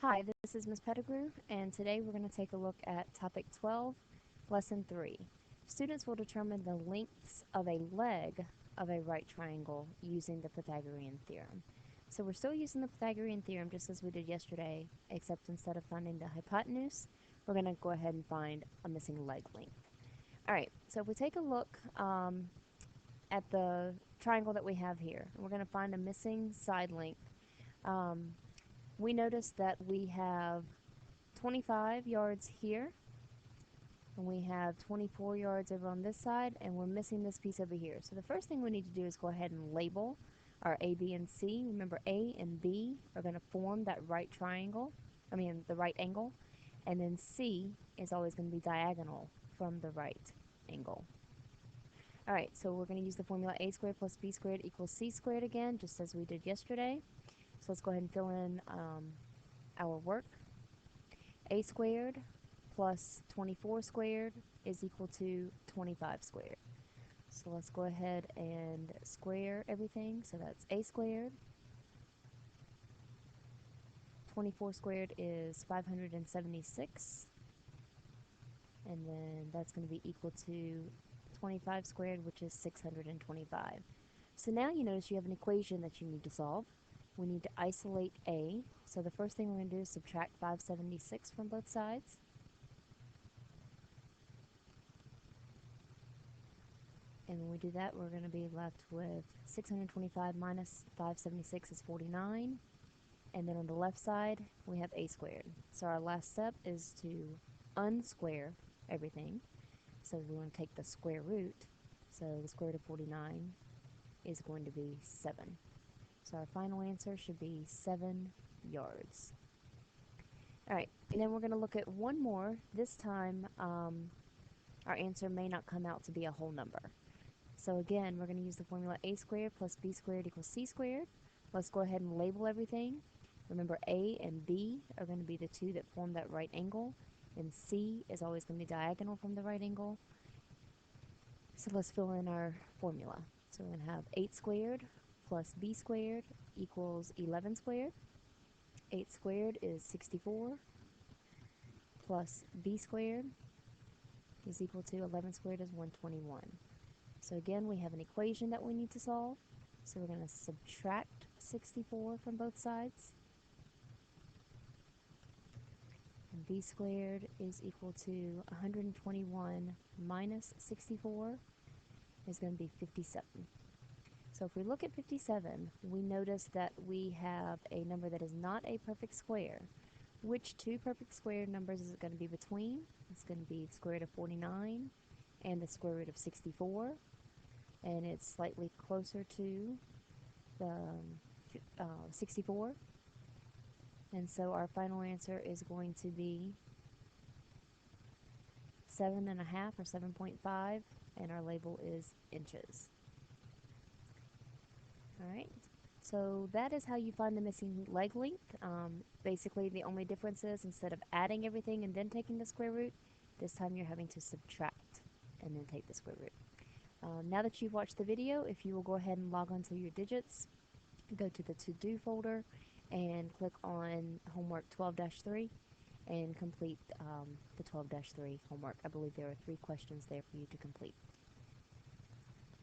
Hi, this is Ms. Pettigrew, and today we're going to take a look at Topic 12, Lesson 3. Students will determine the lengths of a leg of a right triangle using the Pythagorean theorem. So we're still using the Pythagorean theorem just as we did yesterday, except instead of finding the hypotenuse, we're going to go ahead and find a missing leg length. Alright, so if we take a look at the triangle that we have here, we're going to find a missing side length. We notice that we have 25 yards here, and we have 24 yards over on this side, and we're missing this piece over here. So the first thing we need to do is go ahead and label our A, B, and C. Remember, A and B are going to form that right triangle, the right angle, and then C is always going to be diagonal from the right angle. Alright, so we're going to use the formula A squared plus B squared equals C squared again, just as we did yesterday. So let's go ahead and fill in our work. A squared plus 24 squared is equal to 25 squared. So let's go ahead and square everything. So that's A squared. 24 squared is 576. And then that's going to be equal to 25 squared, which is 625. So now you notice you have an equation that you need to solve. We need to isolate A. So the first thing we're going to do is subtract 576 from both sides. And when we do that, we're going to be left with 625 minus 576 is 49. And then on the left side, we have A squared. So our last step is to unsquare everything. So we're going to take the square root. So the square root of 49 is going to be 7. So our final answer should be 7 yards. Alright, and then we're going to look at one more. This time, our answer may not come out to be a whole number. So again, we're going to use the formula A squared plus B squared equals C squared. Let's go ahead and label everything. Remember, A and B are going to be the two that form that right angle, and C is always going to be diagonal from the right angle. So let's fill in our formula. So we're going to have 8 squared plus B squared equals 11 squared. 8 squared is 64 plus B squared is equal to 11 squared is 121. So again, we have an equation that we need to solve. So we're going to subtract 64 from both sides. And B squared is equal to 121 minus 64 is going to be 57. So if we look at 57, we notice that we have a number that is not a perfect square. Which two perfect square numbers is it going to be between? It's going to be the square root of 49 and the square root of 64. And it's slightly closer to the 64. And so our final answer is going to be 7.5 or 7.5, and our label is inches. Alright, so that is how you find the missing leg length. Basically, the only difference is instead of adding everything and then taking the square root, this time you're having to subtract and then take the square root. Now that you've watched the video, if you will go ahead and log on to your digits, go to the to-do folder and click on homework 12-3 and complete the 12-3 homework. I believe there are 3 questions there for you to complete.